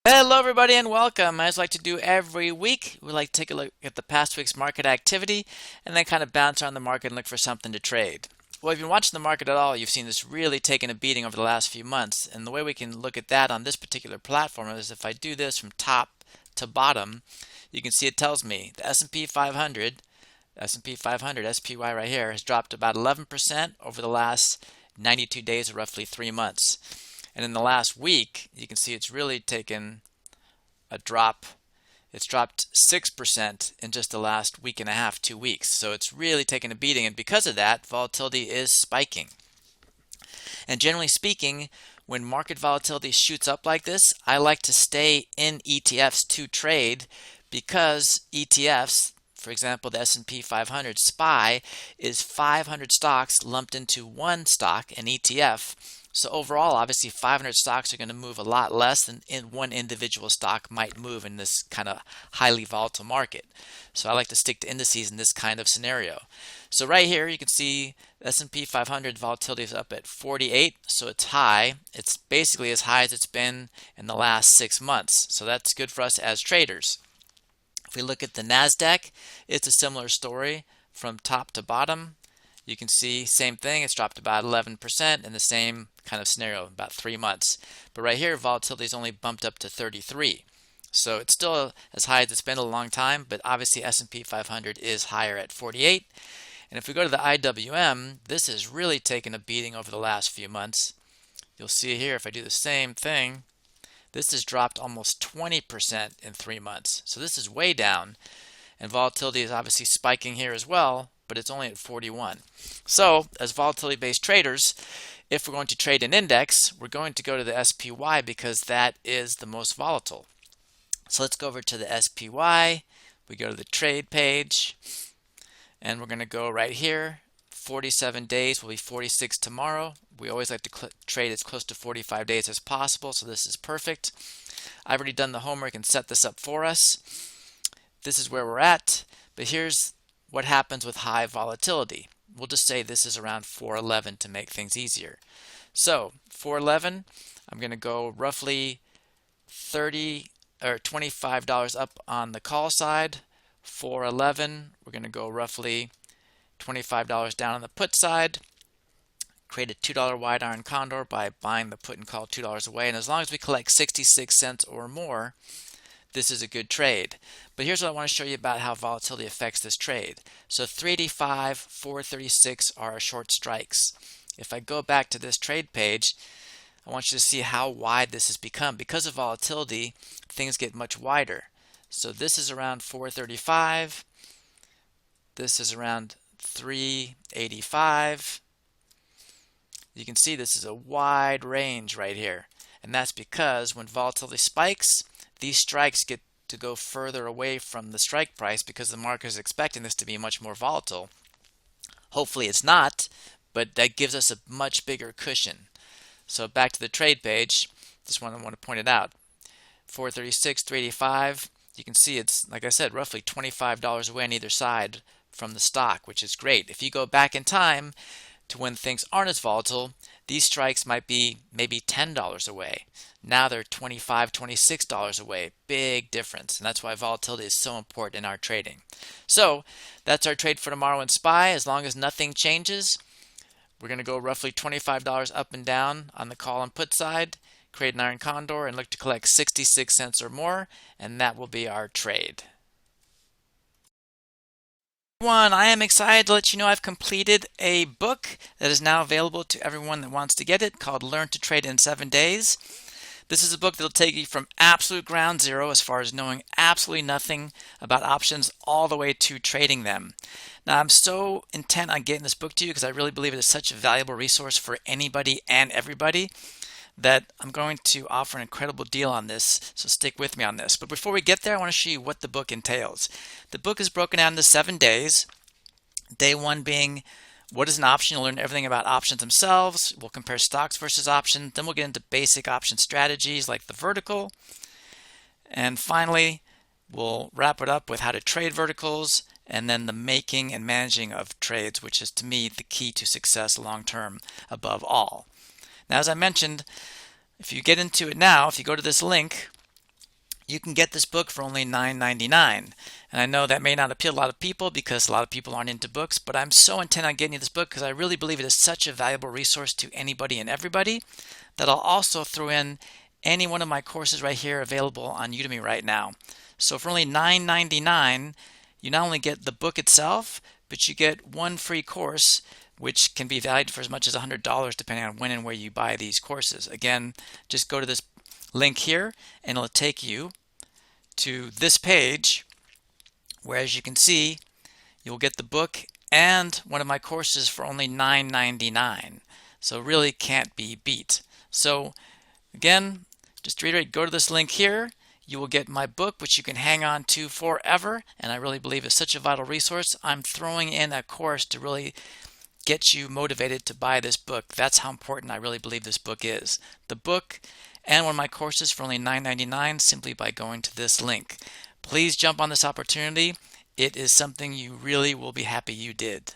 Hello, everybody, and welcome. As I like to do every week, we like to take a look at the past week's market activity and then kind of bounce around the market and look for something to trade. Well, if you've been watching the market at all, you've seen this really taking a beating over the last few months. And the way we can look at that on this particular platform is if I do this from top to bottom, you can see it tells me the S&P 500, S&P 500, SPY right here, has dropped about 11% over the last 92 days or roughly 3 months. And in the last week, you can see it's really taken a drop. It's dropped 6% in just the last week and a half, 2 weeks. So it's really taken a beating. And because of that, volatility is spiking. And generally speaking, when market volatility shoots up like this, I like to stay in ETFs to trade because ETFs, for example, the S&P 500 SPY, is 500 stocks lumped into one stock, an ETF. So overall, obviously, 500 stocks are going to move a lot less than one individual stock might move in this kind of highly volatile market. So I like to stick to indices in this kind of scenario. So right here, you can see S&P 500 volatility is up at 48, so it's high. It's basically as high as it's been in the last 6 months. So that's good for us as traders. If we look at the NASDAQ, it's a similar story from top to bottom. You can see same thing, it's dropped about 11% in the same kind of scenario, about 3 months. But right here, volatility is only bumped up to 33. So it's still as high as it's been in a long time, but obviously S&P 500 is higher at 48. And if we go to the IWM, this has really taken a beating over the last few months. You'll see here, if I do the same thing, this has dropped almost 20% in 3 months. So this is way down. And volatility is obviously spiking here as well, but it's only at 41. So as volatility-based traders, if we're going to trade an index, we're going to go to the SPY because that is the most volatile. So let's go over to the SPY. We go to the trade page, and we're going to go right here. 47 days will be 46 tomorrow. We always like to trade as close to 45 days as possible, so this is perfect. I've already done the homework and set this up for us. This is where we're at, but here's what happens with high volatility. We'll just say this is around 411 to make things easier. So 411, I'm going to go roughly 30 or $25 up on the call side. 411, we're going to go roughly $25 down on the put side. Create a $2 wide iron condor by buying the put and call $2 away. And as long as we collect 66 cents or more, this is a good trade. But here's what I want to show you about how volatility affects this trade. So 385, 436 are our short strikes. If I go back to this trade page, I want you to see how wide this has become. Because of volatility, things get much wider. So this is around 435. This is around 385. You can see this is a wide range right here. And that's because when volatility spikes, these strikes get to go further away from the strike price because the market is expecting this to be much more volatile. Hopefully it's not, but that gives us a much bigger cushion. So back to the trade page, just want to point it out. 436, 385, you can see it's, like I said, roughly $25 away on either side from the stock, which is great. If you go back in time to when things aren't as volatile, these strikes might be maybe $10 away. Now they're $25, $26 away. Big difference. And that's why volatility is so important in our trading. So that's our trade for tomorrow in SPY. As long as nothing changes, we're going to go roughly $25 up and down on the call and put side, create an iron condor, and look to collect 66 cents or more, and that will be our trade. I am excited to let you know I've completed a book that is now available to everyone that wants to get it called Learn to Trade in 7 Days. This is a book that will take you from absolute ground zero as far as knowing absolutely nothing about options all the way to trading them. Now, I'm so intent on getting this book to you because I really believe it is such a valuable resource for anybody and everybody that I'm going to offer an incredible deal on this, so stick with me on this. But before we get there, I want to show you what the book entails. The book is broken down into 7 days. Day 1 being what is an option. You'll learn everything about options themselves. We'll compare stocks versus options. Then we'll get into basic option strategies like the vertical. And finally, we'll wrap it up with how to trade verticals and then the making and managing of trades, which is to me the key to success long term above all. Now, as I mentioned, if you get into it now, if you go to this link, you can get this book for only $9.99. And I know that may not appeal to a lot of people because a lot of people aren't into books, but I'm so intent on getting you this book because I really believe it is such a valuable resource to anybody and everybody that I'll also throw in any one of my courses right here available on Udemy right now. So for only $9.99, you not only get the book itself, but you get one free course, which can be valued for as much as $100 depending on when and where you buy these courses. Again, just go to this link here and it'll take you to this page where, as you can see, you'll get the book and one of my courses for only $9.99. So really can't be beat. So again, just to reiterate, go to this link here. You will get my book, which you can hang on to forever, and I really believe is such a vital resource. I'm throwing in a course to really get you motivated to buy this book. That's how important I really believe this book is. The book and one of my courses for only $9.99 simply by going to this link. Please jump on this opportunity. It is something you really will be happy you did.